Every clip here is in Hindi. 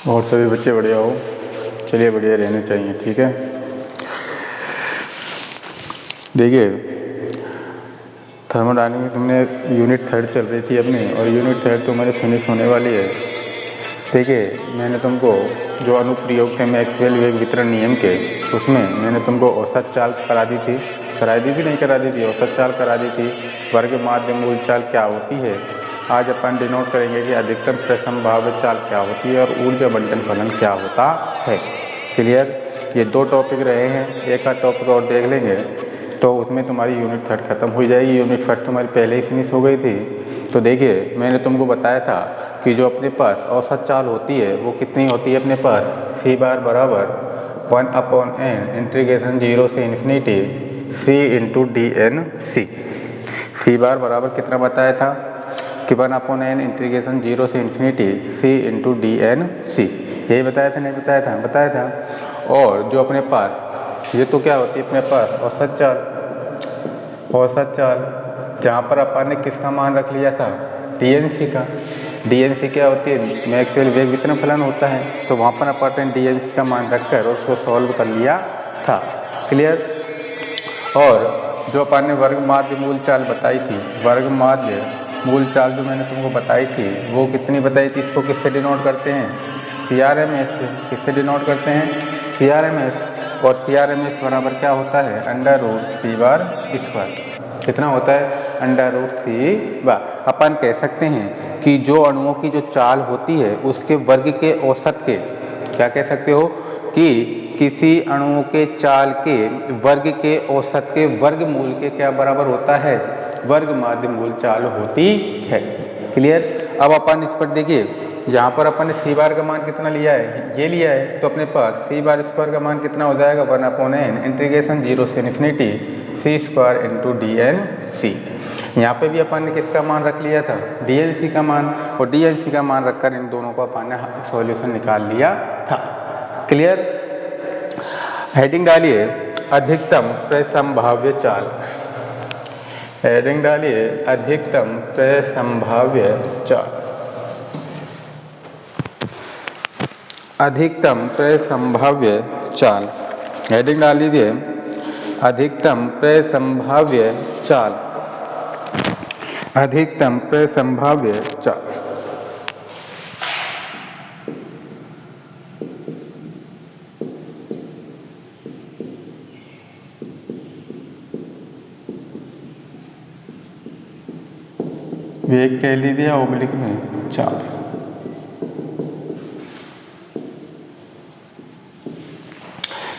और सभी बच्चे बढ़िया हो। चलिए बढ़िया रहने चाहिए, ठीक है। देखिए थर्मोडायनेमिक्स तुमने यूनिट 3 चल रही थी अपनी, और यूनिट 3 तो मेरी फिनिश होने वाली है। देखिए मैंने तुमको जो अनुप्रयोग थे मैक्सवेल वेग वितरण नियम के, उसमें मैंने तुमको औसत चाल कराई दी थी, नहीं करा दी थी, औसत चाल करा दी थी। वर्ग माध्य मूल चाल क्या होती है, आज अपन डिनोट करेंगे कि अधिकतम प्रसंभाव्य चाल क्या होती है और ऊर्जा बंटन फलन क्या होता है। क्लियर। ये 2 टॉपिक रहे हैं, एक आध टॉपिक और देख लेंगे तो उसमें तुम्हारी यूनिट 3 खत्म हो जाएगी। यूनिट 1 तुम्हारी पहले ही फिनिश हो गई थी। तो देखिए मैंने तुमको बताया था कि जो अपने पास औसत चाल होती है वो कितनी होती है अपने पास, सी बार बराबर 1/n इंटीग्रेशन 0 से इन्फिनिटी सी इंटू डी एन सी। सी बार बराबर कितना बताया था कि 1/n इंटीग्रेशन 0 से इन्फिनिटी सी इंटू डी एन सी। यही बताया था, नहीं बताया था? बताया था। और जो अपने पास ये तो क्या होती है अपने पास औसत चाल, जहाँ पर अपन ने किसका मान रख लिया था, डीएनसी का। डीएनसी क्या होती है, मैक्सवेल वेग वितरण फलन होता है। तो वहाँ पर अपन ने डीएनसी का मान रखकर उसको सॉल्व कर लिया था। क्लियर। और जो अपन ने वर्ग माध्य मूल चाल बताई थी, वर्ग माध्य मूल चाल जो मैंने तुमको बताई थी वो कितनी बताई थी, इसको किससे डिनोट करते हैं, CRMS से। किससे डिनोट करते हैं, CRMS। और CRMS बराबर क्या होता है, √c²। कितना होता है, √c²। अपन कह सकते हैं कि जो अणुओं की जो चाल होती है उसके वर्ग के औसत के, क्या कह सकते हो कि किसी अणुओं के चाल के वर्ग के औसत के वर्गमूल के क्या बराबर होता है, वर्ग माध्य मूल चाल होती है। क्लियर। अब अपन इस पर देखिए, यहाँ पर अपन ने सी बार का मान कितना लिया है, ये लिया है। तो अपने पास c² का मान कितना हो जाएगा, 1/n इंटीग्रेशन 0 से infinity c² into d n c. यहाँ पे भी अपन ने किसका मान रख लिया था, डीएनसी का मान। और डीएनसी का मान रखकर इन दोनों को अपन ने सॉल्यूशन निकाल लिया था। क्लियर। हेडिंग डालिए अधिकतम प्रसंभाव्य चाल। हेडिंग डालिए अधिकतम प्रसंभाव्य चाल। अधिकतम प्रसंभाव्य चाल। हेडिंग डाल दीजिए अधिकतम प्रसंभाव्य चाल। अधिकतम प्रसंभाव्य चाल। वेग कह लीजिए ऑब्लिक में चाल।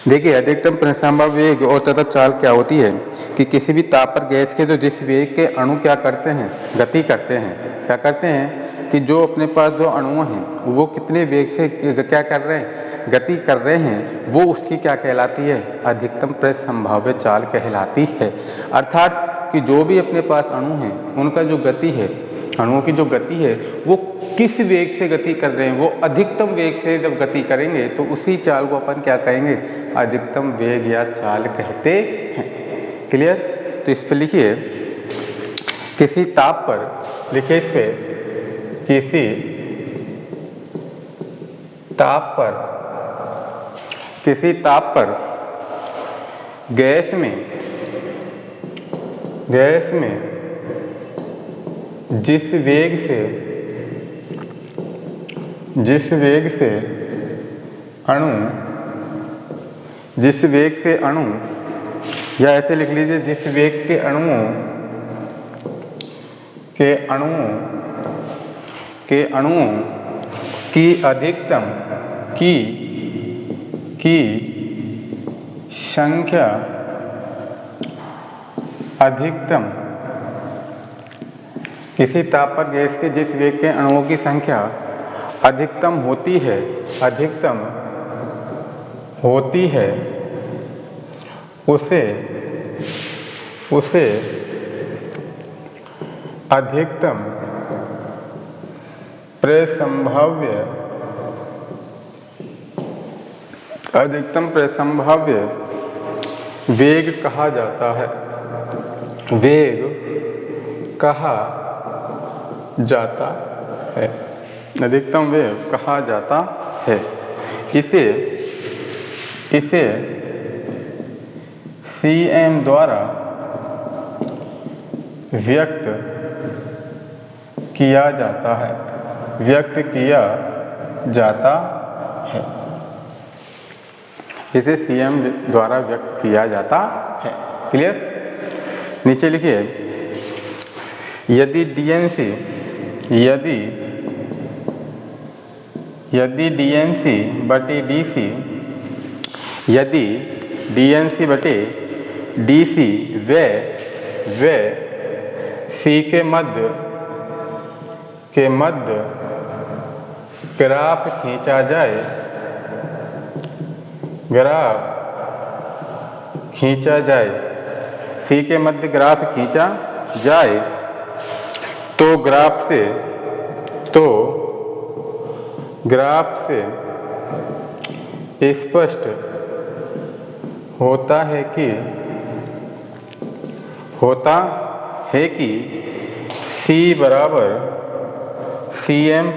देखिए अधिकतम प्रसंभाव्य वेग और तथा चाल क्या होती है कि किसी भी ताप पर गैस के जो जिस वेग के अणु क्या करते हैं, गति करते हैं। क्या करते हैं कि जो अपने पास जो अणु हैं वो कितने वेग से क्या कर रहे हैं, गति कर रहे हैं, वो उसकी क्या कहलाती है, अधिकतम प्रसंभाव्य चाल कहलाती है। अर्थात कि जो भी अपने पास अणु हैं उनका जो गति है, अणुओं की जो गति है वो किस वेग से गति कर रहे हैं, वो अधिकतम वेग से जब गति करेंगे तो उसी चाल को अपन क्या कहेंगे, अधिकतम वेग या चाल कहते हैं। क्लियर। तो इस पर लिखिए किसी ताप पर, लिखिए इस पे किसी ताप पर, किसी ताप पर गैस में जिस वेग से अणु, या ऐसे लिख लीजिए जिस वेग के अणुओं की अधिकतम की संख्या अधिकतम, किसी ताप पर गैस के जिस वेग के अणुओं की संख्या अधिकतम होती है, उसे अधिकतम प्रसंभाव्य वेग कहा जाता है। वेग कहा जाता है, अधिकतम वेग कहा जाता है। इसे CM द्वारा व्यक्त किया जाता है, व्यक्त किया जाता है। इसे CM द्वारा व्यक्त किया जाता है। क्लियर? नीचे लिखिए, यदि DNC बटे DC, यदि DNC बटे DC व C के मध्य ग्राफ खींचा जाए, C के मध्य ग्राफ खींचा जाए, तो ग्राफ से स्पष्ट होता है कि C बराबर CM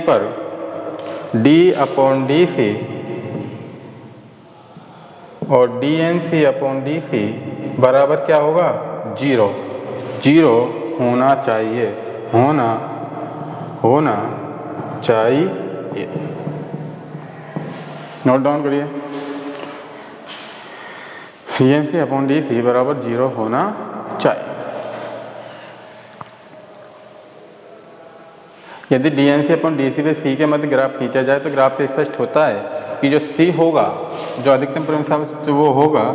पर D/DC और DNC/DC बराबर क्या होगा? 0 होना चाहिए, नोट डाउन करिए, DNC/DC बराबर 0 होना चाहिए। यदि DNC/DC पे C के मध्य ग्राफ खींचा जाए तो ग्राफ से स्पष्ट होता है कि जो C होगा, जो अधिकतम परिणाम वो होगा,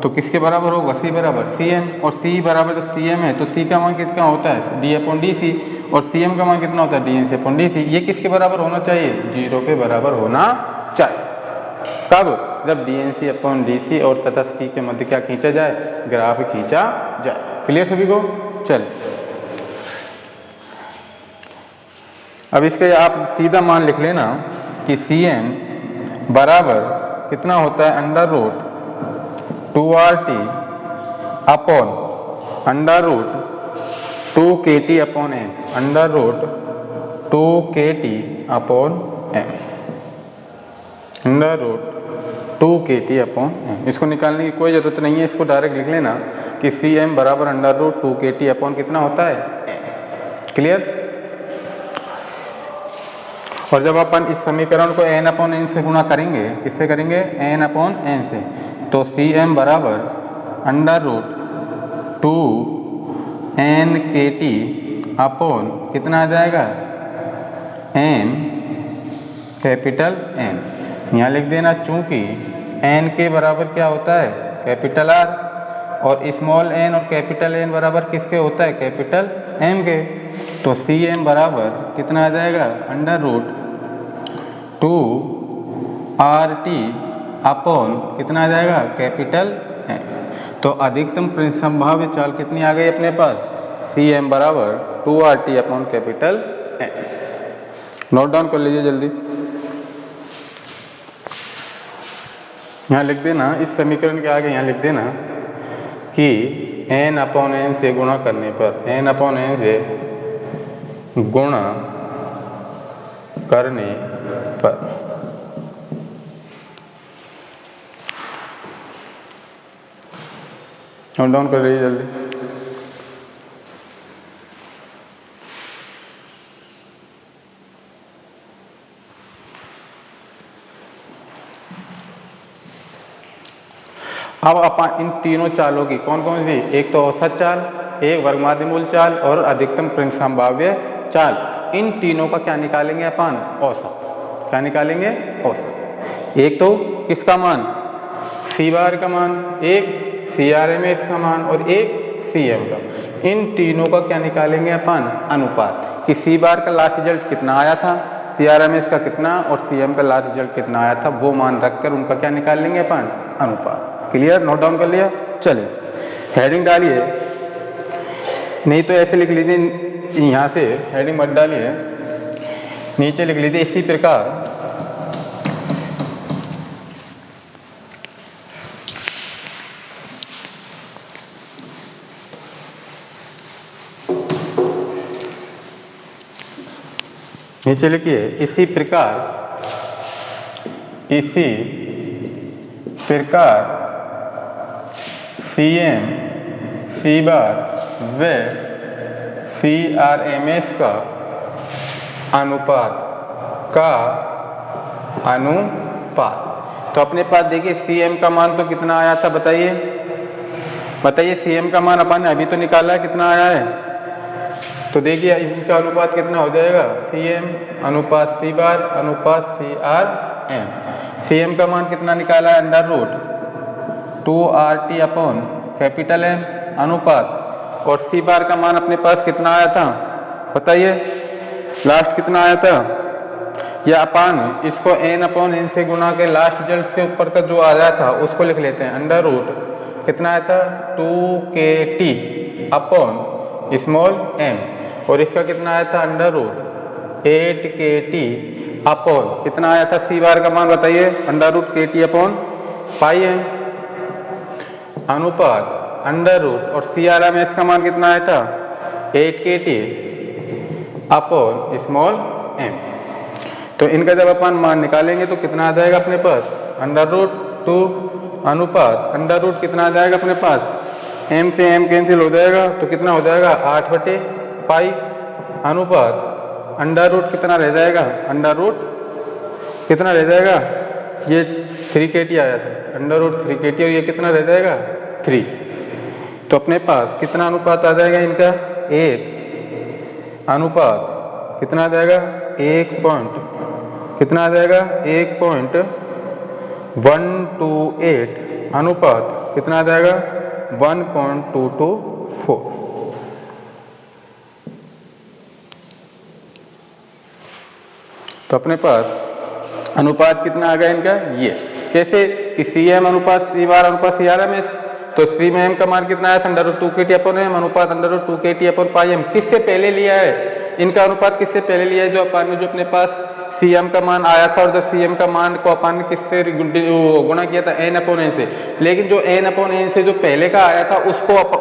तो किसके बराबर होगा? C बराबर CM, और C बराबर जब CM है तो C का मान कितना होता है? D/DC, और CM का मान कितना होता है? DNC/DC। ये किसके बराबर होना चाहिए? 0 के बराबर होना चाहिए। कब? जब DNC/DC और तथा C के मध्य क्या खींचा जाए? ग्राफ खींचा जाए। क्लियर सभी को? चलिए, अब इसके आप सीधा मान लिख लेना कि CM बराबर कितना होता है? √2RT upon √2KT upon M, √2KT upon M, इसको निकालने की कोई ज़रूरत नहीं है, इसको डायरेक्ट लिख लेना कि CM बराबर √2KT अपॉन कितना होता है? क्लियर? और जब अपन इस समीकरण को n/n से गुणा करेंगे, किससे करेंगे? n/n से, तो CM बराबर √2NKT अपॉन कितना आ जाएगा? M capital N। यहाँ लिख देना, चूंकि N के बराबर क्या होता है? कैपिटल R, और स्मॉल n और कैपिटल N बराबर किसके होता है? कैपिटल M के। तो CM बराबर कितना आ जाएगा? √2RT अपॉन कितना आ जाएगा? Capital M। तो अधिकतम संभाव्य चाल कितनी आ गई अपने पास? CM बराबर 2RT upon capital M। Note down कर लीजिए जल्दी। यहाँ लिख देना, इस समीकरण के आगे यहाँ लिख देना कि n/n से गुणा करने पर, n/n से गुणा करने पर नोट डाउन कर लीजिए जल्दी। अब अपन इन तीनों चालों की, कौन कौन सी? एक तो औसत चाल, एक वर्गमाध्य मूल चाल और अधिकतम संभाव्य चाल, इन तीनों का क्या निकालेंगे अपन? औसत। क्या निकालेंगे? औसत। एक तो किसका मान? C बार का मान, एक CRMS का मान और एक CM का। इन तीनों का क्या निकालेंगे अपन? अनुपात। कि C बार का लास्ट रिजल्ट कितना आया था, CRMS का कितना और CM का लास्ट रिजल्ट कितना आया था, वो मान रखकर उनका क्या निकाल लेंगे अपन? अनुपात। क्लियर? नोट डाउन कर लिया? चलिए, हेडिंग डालिए, नहीं तो ऐसे लिख लीजिए, यहाँ से हेडिंग मत डालिए, नीचे लिख लीजिए इसी प्रकार नीचे लिखिए इसी प्रकार CM C बार व CRMS का अनुपात तो अपने पास देखिए CM का मान तो कितना आया था बताइए CM का मान अपन ने अभी तो निकाला है, कितना आया है। तो देखिए इनका अनुपात कितना हो जाएगा, CM अनुपात C बार अनुपात CRM। CM का मान कितना निकाला है, √2RT अपॉन कैपिटल M अनुपात, और C बार का मान अपने पास कितना आया था बताइए, लास्ट कितना आया था, या अपन इसको n अपॉन n से गुना के लास्ट रिजल्ट से ऊपर का जो आया था उसको लिख लेते हैं, √ कितना आया था 2KT अपॉन स्मॉल m, और इसका कितना आया था √8KT अपॉन कितना आया था C बार का मान बताइए, √KT अपॉन पाई m अनुपात √ और CRMS का मान कितना आया था 8KT अपॉन स्मॉल m। तो इनका जब अपन मान निकालेंगे तो कितना आ जाएगा अपने पास, √2 अनुपात √ कितना आ जाएगा अपने पास, m से m कैंसिल हो जाएगा तो कितना हो जाएगा 8/पाई अनुपात √ कितना रह जाएगा, कितना रह जाएगा, ये 3KT आया था, √3KT, और ये कितना रह जाएगा 3। तो अपने पास कितना अनुपात आ जाएगा इनका, 1 अनुपात कितना आ जाएगा, 1.128 अनुपात कितना आ जाएगा 1.224। तो अपने पास अनुपात कितना आ गया इनका, ये कैसे कि CM अनुपात C बार अनुपात CRMS, तो C में M का मान कितना आया था, √2KT अपॉन M अनुपात √2KT अपॉन पाई M, किससे पहले लिया है, इनका अनुपात किससे पहले लिया है, जो अपन ने जो अपने पास CM का मान आया था, और जब CM का मान को अपन ने किससे गुणा किया था, n अपॉन n से, लेकिन जो n अपॉन n से जो पहले का आया था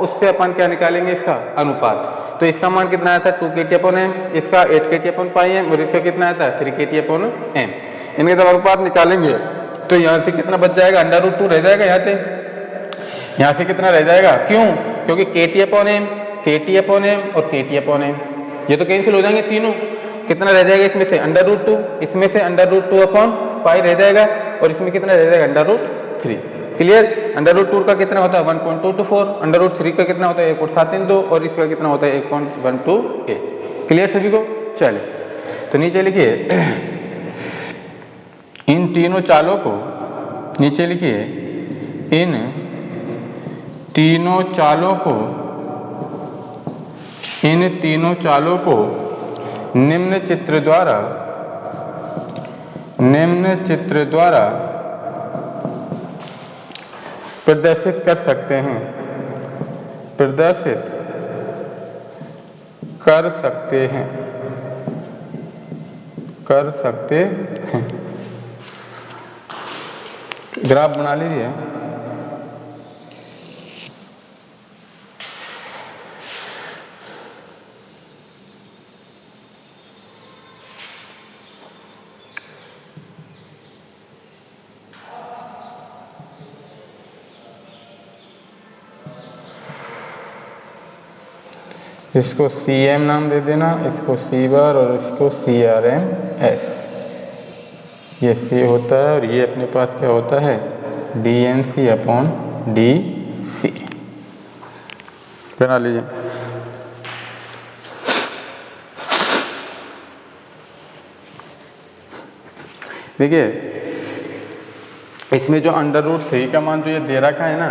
उससे अपन क्या निकालेंगे, इसका अनुपात। तो इसका मान कितना आया था 2KT अपॉन m, इसका 8KT अपॉन पाई m, और इसका कितना आया था 3KT अपॉन m। इनके जब अनुपात निकालेंगे तो यहाँ से कितना बच जाएगा, √2 रह जाएगा, यहाँ से कितना रह जाएगा, क्यों, क्योंकि KT अपॉन m और KT अपॉन m ये तो कैंसिल हो जाएंगे तीनों, कितना रह जाएगा इसमें से √2, इसमें से √2 अपॉन पाई रह जाएगा, और इसमें कितना रह जाएगा √3। क्लियर, √2 का कितना होता है 1.224, √3 का कितना होता है 1.732, और इसका कितना होता है 1.128। क्लियर सभी को, चले तो नीचे लिखिए इन तीनों चालों को, नीचे लिखिए इन तीनों चालों को निम्न चित्र द्वारा प्रदर्शित कर सकते हैं, ग्राफ बना लीजिए। इसको CM नाम दे देना, इसको C बार और इसको CRMS। ये C होता है और ये अपने पास क्या होता है DNC अपॉन DC। बना लीजिए। देखिए इसमें जो √3 का मान जो ये दे रखा है ना,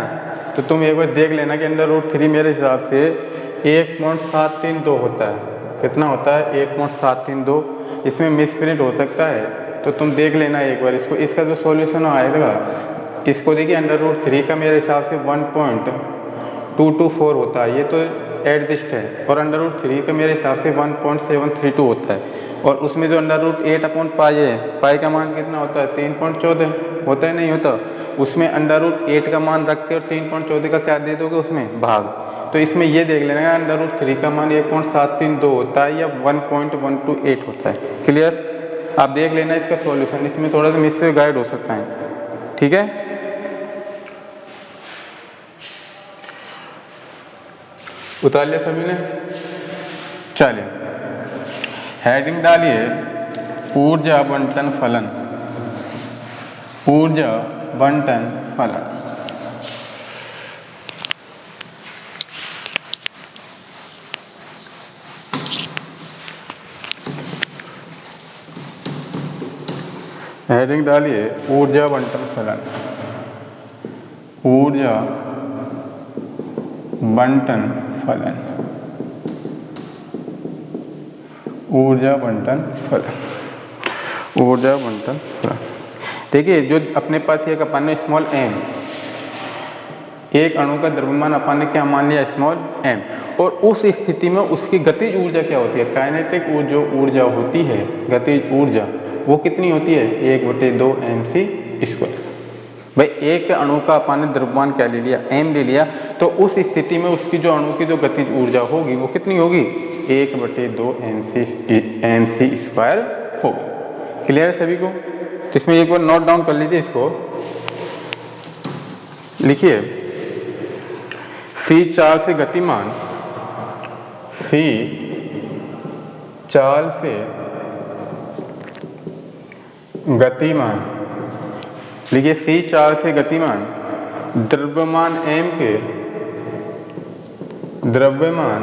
तो तुम एक बार देख लेना कि √3 मेरे हिसाब से 1.732 होता है। कितना होता है 1.732। इसमें मिसप्रिंट हो सकता है तो तुम देख लेना एक बार इसको। इसका जो सॉल्यूशन आएगा इसको देखिए √3 का मेरे हिसाब से 1.224 होता है, ये तो एडजस्ट है, और √3 का मेरे हिसाब से 1.732 होता है, और उसमें जो √8 अपॉन पाई है, पाई का मान कितना होता है 3.14 होता है, नहीं होता, उसमें √8 का मान रख के और 3.14 का क्या दे दोगे उसमें भाग, तो इसमें ये देख लेना √3 का मान 1.732 होता है या 1.128 होता है। क्लियर? आप देख लेना इसका सॉल्यूशन, इसमें थोड़ा सा मिस गाइड हो सकता है। ठीक है, उतार लिया सभी ने? चलिए हेडिंग डालिए ऊर्जा बंटन फलन, ऊर्जा बंटन फलन। हेडिंग डालिए ऊर्जा बंटन फलन, ऊर्जा बंटन फलन, ऊर्जा बंटन फलन, ऊर्जा बंटन फलन। देखिए जो अपने पास एक अपन ने स्मॉल m, एक अणु का द्रव्यमान अपन ने क्या मान लिया? स्मॉल m, और उस स्थिति में उसकी गतिज ऊर्जा क्या होती है? काइनेटिक जो ऊर्जा होती है, गतिज ऊर्जा, वो कितनी होती है? 1/2 mc²। भाई एक अणु का अपन ने द्रव्यमान क्या ले लिया? m ले लिया, तो उस स्थिति में उसकी जो अणु की जो गतिज ऊर्जा होगी वो कितनी होगी? 1/2 mc² होगी। क्लियर है सभी को? तो इसमें एक बार नोट डाउन कर लीजिए, इसको लिखिए c चाल से गतिमान, c चाल से गतिमान, लिखिए c चाल से गतिमान द्रव्यमान m के, द्रव्यमान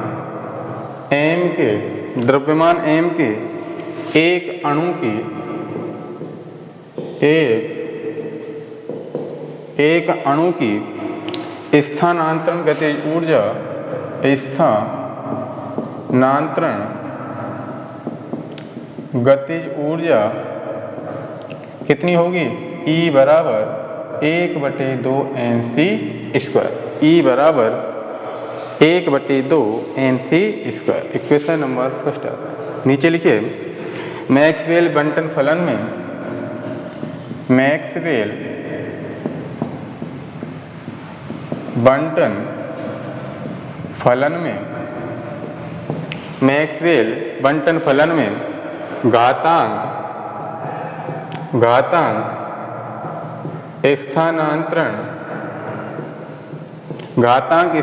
m के एक अणु की, एक अणु की स्थानांतरण गतिज ऊर्जा, स्थानांतरण गतिज ऊर्जा कितनी होगी? E बराबर 1/2 mc², E बराबर 1/2 mc²। इक्वेशन नंबर फर्स्ट आता है। नीचे लिखिए मैक्सवेल बंटन फलन में, मैक्सवेल बंटन फलन में, मैक्सवेल बंटन फलन में घातांक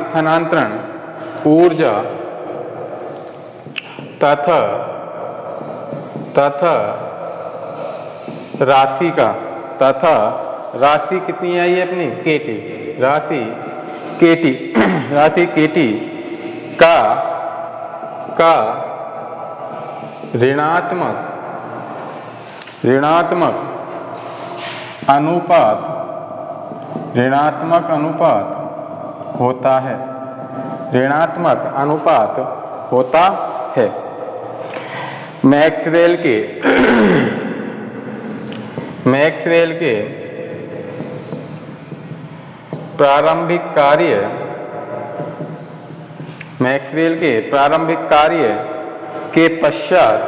स्थानांतरण ऊर्जा तथा राशि कितनी आई है अपनी? kT, राशि kT का ऋणात्मक अनुपात होता है, ऋणात्मक अनुपात होता है। मैक्सवेल के प्रारंभिक कार्य के पश्चात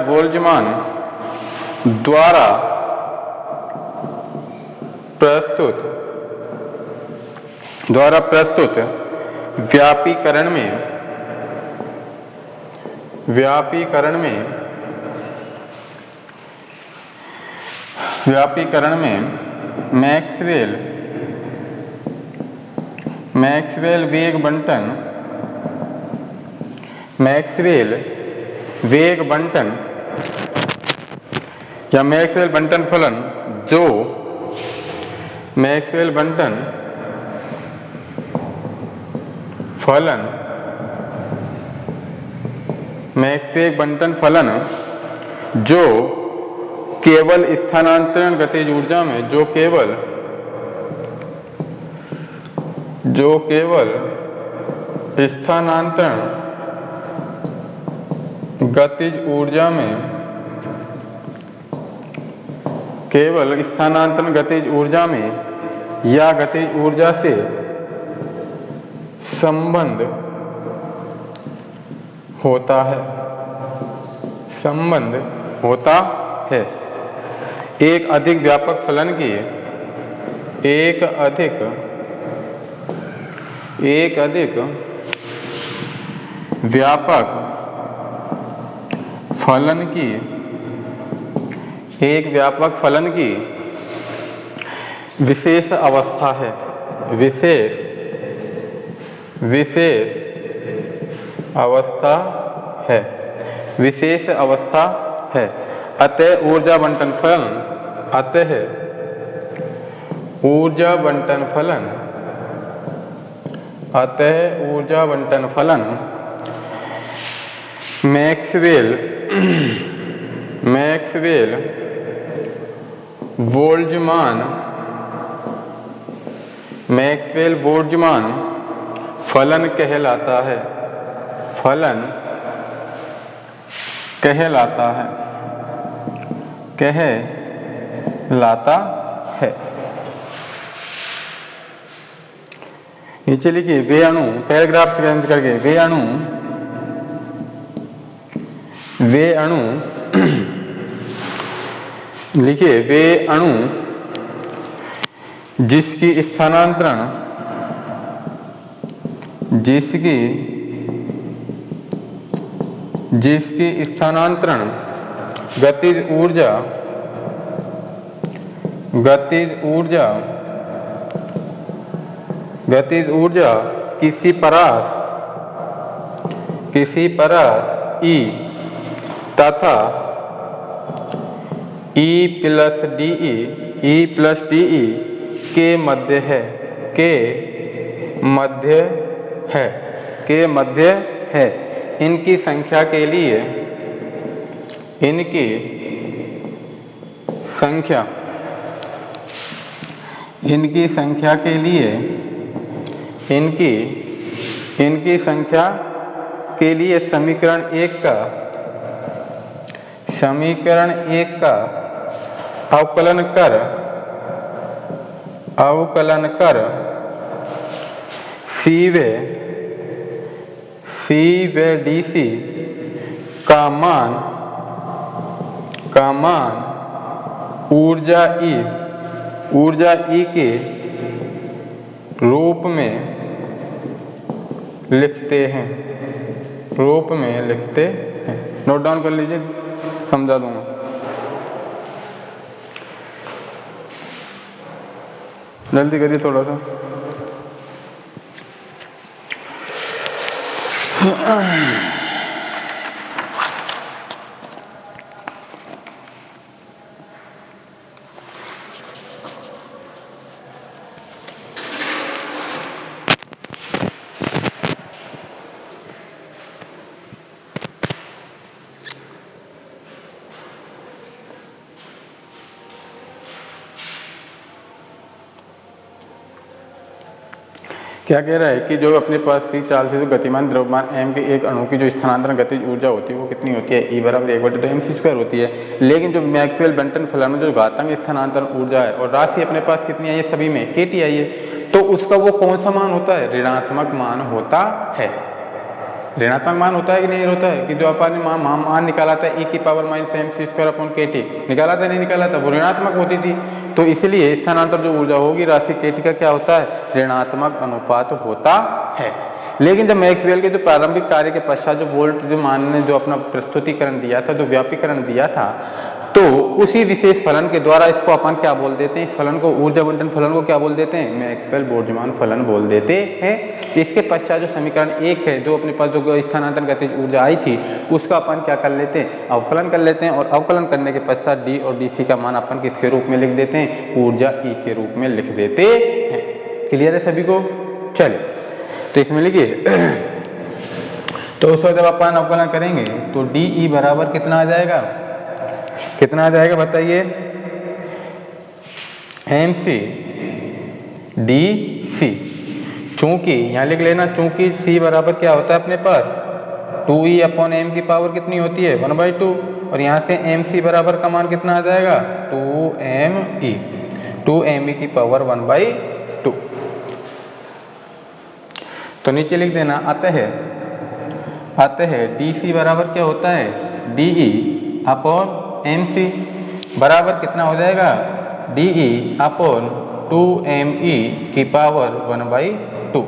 बोल्ट्जमान द्वारा प्रस्तुत व्यापीकरण में मैक्सवेल वेग बंटन या मैक्सवेल बंटन फलन, जो मैक्सवेल बंटन फलन जो केवल स्थानांतरण गतिज ऊर्जा में, जो केवल स्थानांतरण गतिज ऊर्जा में, केवल स्थानांतरण गतिज ऊर्जा में या गतिज ऊर्जा से संबंध होता है। एक अधिक व्यापक फलन की व्यापक फलन की विशेष अवस्था है। विशेष अवस्था है। अतः ऊर्जा बंटन फलन मैक्सवेल बोल्ट्जमान फलन कहलाता है। नीचे लिखिए वे अणु, पैराग्राफ चेंज करके वे अणु लिखिए वे अणु जिसकी स्थानांतरण गतिज ऊर्जा किसी परास E तथा E प्लस DE के मध्य है। इनकी संख्या के लिए समीकरण एक का अवकलन कर C व DC का मान ऊर्जा E के रूप में लिखते हैं। नोट डाउन कर लीजिए, समझा दूंगा। जल्दी करिए थोड़ा सा। क्या कह रहा है कि जो अपने पास C चाल से जो गतिमान द्रव्यमान m के एक अणु की जो स्थानांतरण गतिज ऊर्जा होती है वो कितनी होती है? E बराबर 1/2mc² होती है। लेकिन जो मैक्सवेल बेंटन फलन में जो घातांक स्थानांतरण ऊर्जा है और राशि अपने पास कितनी आई है? सभी में kT आई है। तो उसका वो कौन सा मान होता है? ऋणात्मक मान होता है। ऋणात्मक मान होता है कि नहीं होता है? कि जो अपन ने मान निकाला था e⁻mc²/kT निकाला था नहीं निकाला था? वो ऋणात्मक होती थी। तो इसलिए स्थानांतर जो ऊर्जा होगी राशि kT का क्या होता है? ऋणात्मक अनुपात होता है। लेकिन जब मैक्सवेल के जो प्रारंभिक कार्य के पश्चात जो वोल्ट जो मान ने जो अपना प्रस्तुतिकरण दिया था, जो व्यापीकरण दिया था, तो उसी विशेष फलन के द्वारा इसको अपन क्या बोल देते हैं? इस फलन को, ऊर्जा बंटन फलन को क्या बोल देते हैं? मैक्सवेल बोल्ट्जमान फलन बोल देते हैं। इसके पश्चात जो समीकरण 1 है, जो अपने पास जो स्थानांतरण गतिज ऊर्जा आई थी, उसका अपन क्या कर लेते हैं? अवकलन कर लेते हैं। और अवकलन करने के पश्चात D और DC का मान अपन किसके रूप में लिख देते हैं? ऊर्जा E के रूप में लिख देते हैं। क्लियर है सभी को? चलिए तो इसमें लिखिए तो उस वक्त जब अपन अवकलन करेंगे तो DE बराबर कितना आ जाएगा? बताइए? MC DC। चूंकि यहाँ लिख लेना, चूंकि C बराबर क्या होता है अपने पास? 2E/m की पावर कितनी होती है? 1/2। और यहाँ से MC बराबर का मान कितना आ जाएगा? 2ME की पावर 1/2। तो नीचे लिख देना अतः DC बराबर क्या होता है? DE/MC। बराबर कितना हो जाएगा, DE अपॉन 2me की पावर 1/2।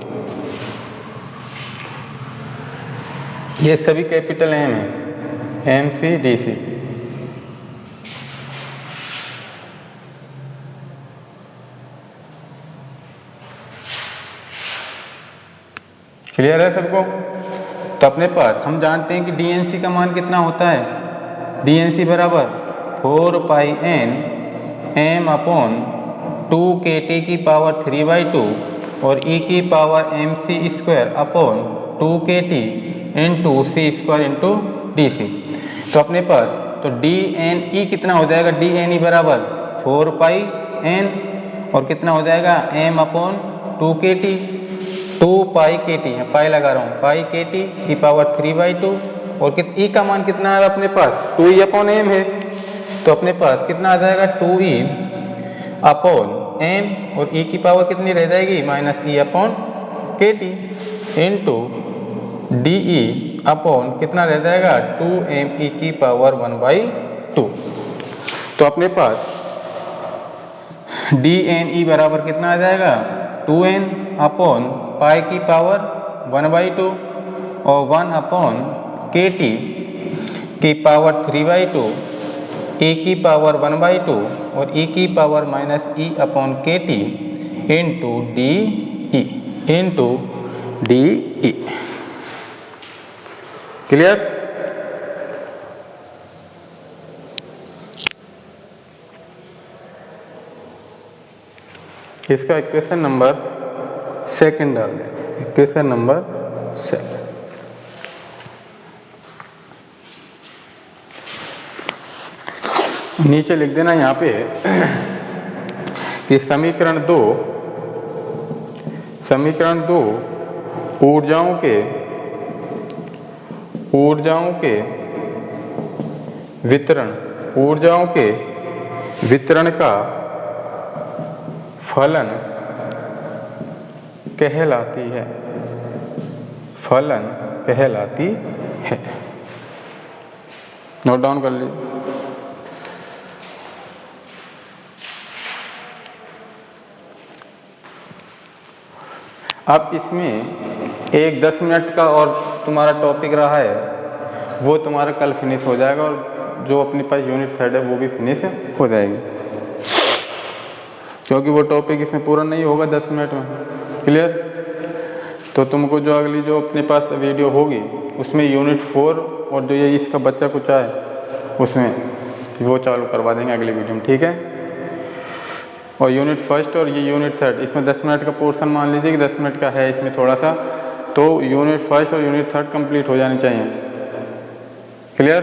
ये सभी कैपिटल M है, MC DC। क्लियर है सबको? तो अपने पास हम जानते हैं कि DNC का मान कितना होता है, DNC बराबर 4 पाई n m अपॉन 2kT की पावर 3/2 और e की power mc square upon 2kT into c square into DC। तो अपने पास तो DNE कितना हो जाएगा, DNE बराबर 4 पाई n और कितना हो जाएगा m अपॉन 2kT, 2 पाई KT, पाई लगा रहा हूँ, पाई KT की पावर 3/2 और ई का मान कितना है अपने पास, 2e अपॉन m है। तो अपने पास कितना आ जाएगा, 2e अपॉन m और e की पावर कितनी रह जाएगी, minus e upon KT into DE upon कितना रह जाएगा, 2me की पावर 1/2। तो अपने पास DNE बराबर कितना आ जाएगा, 2n अपॉन पाई की पावर 1/2 और 1 अपॉन KT की पावर 3/2, e की पावर 1/2 और e की power minus e upon KT into DE। Clear? इसका इक्वेशन नंबर सेकंड डाल दें, इक्वेशन नंबर 7। नीचे लिख देना यहाँ पे कि समीकरण 2 ऊर्जाओं के वितरण का फलन कहलाती है। नोट डाउन कर लीजिए। अब इसमें एक 10 मिनट का और तुम्हारा टॉपिक रहा है, वो तुम्हारा कल फिनिश हो जाएगा और जो अपने पास यूनिट 3 है वो भी फिनिश हो जाएगी, क्योंकि वो टॉपिक इसमें पूरा नहीं होगा 10 मिनट में। क्लियर? तो तुमको जो अगली जो अपने पास वीडियो होगी उसमें यूनिट 4 और जो ये इसका बच्चा कुछ है उसमें वो चालू करवा देंगे अगली वीडियो में, ठीक है? और यूनिट 1 और ये यूनिट 3 इसमें 10 मिनट का पोर्शन मान लीजिए कि 10 मिनट का है इसमें थोड़ा सा, तो यूनिट 1 और यूनिट 3 कंप्लीट हो जानी चाहिए। क्लियर?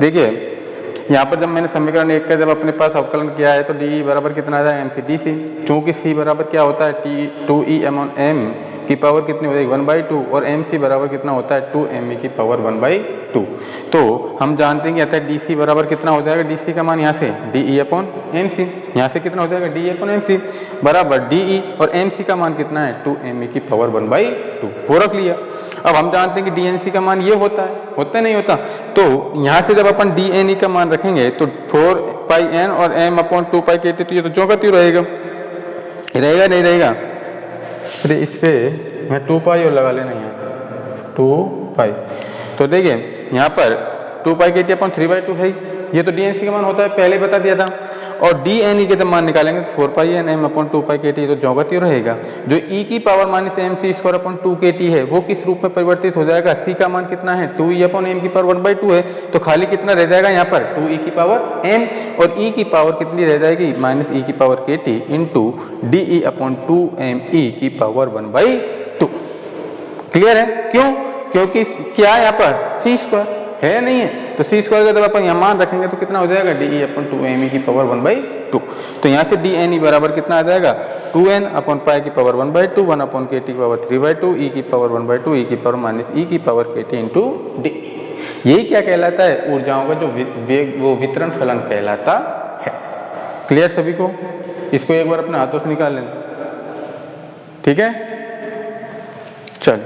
देखिए यहाँ पर जब मैंने समीकरण 1 का जब अपने पास अवकलन किया है तो DE बराबर कितना आ जाएगा, MC DC, चूँकि C बराबर क्या होता है, 2E m की पावर कितनी हो जाएगी 1/2 और MC बराबर कितना होता है 2me की पावर 1/2। तो हम जानते हैं कि अतः DC बराबर कितना हो जाएगा, DC का मान यहाँ से DE अपॉन MC, यहाँ से कितना हो जाएगा DE अपॉन MC बराबर DE और MC का मान कितना है 2me की पावर 1/2, वो रख लिया। अब हम जानते हैं कि DNC का मान ये होता है नहीं होता, तो यहाँ से जब अपन DNE का मान रखेंगे तो 4 पाई n और m अपॉन 2 पाई KT, तो ये तो चौका त्यों रहेगा नहीं रहेगा। अरे इस पे यहाँ 2 पाई और लगा लेना, यहाँ 2 पाई, तो देखिए यहाँ पर 2 पाई KT अपॉन 3/2 है, ये तो DNC का मान होता है, पहले बता दिया था। और DNE के जब मान निकालेंगे तो 4 पाई n m अपॉन 2 पाई KT, तो चौका त्यों रहेगा। जो e की power minus MC square upon 2 KT है वो किस रूप में परिवर्तित हो जाएगा, C का मान कितना है 2e अपॉन m की पावर 1/2 है, तो खाली कितना रह जाएगा यहाँ पर 2e की पावर m और e की पावर कितनी रह जाएगी माइनस e की power KT into DE upon 2me की पावर 1/2। क्लियर है? क्यों? क्योंकि क्या है यहाँ पर C स्क्वायर है नहीं है, तो C स्क्वायर का जब अपन यहाँ मान रखेंगे तो कितना हो जाएगा DE अपॉन 2me की पावर 1/2। तो यहाँ से DNE बराबर कितना आ जाएगा 2n अपॉन पाई की पावर 1/2, 1 अपॉन KT की पावर 3/2, e की पावर 1/2, e की पावर माइनस e की पावर KT इंटू D। यही क्या कहलाता है, ऊर्जाओं का जो वो वितरण फलन कहलाता है। क्लियर सभी को? इसको एक बार अपने हाथों से निकाल लेना, ठीक है? चल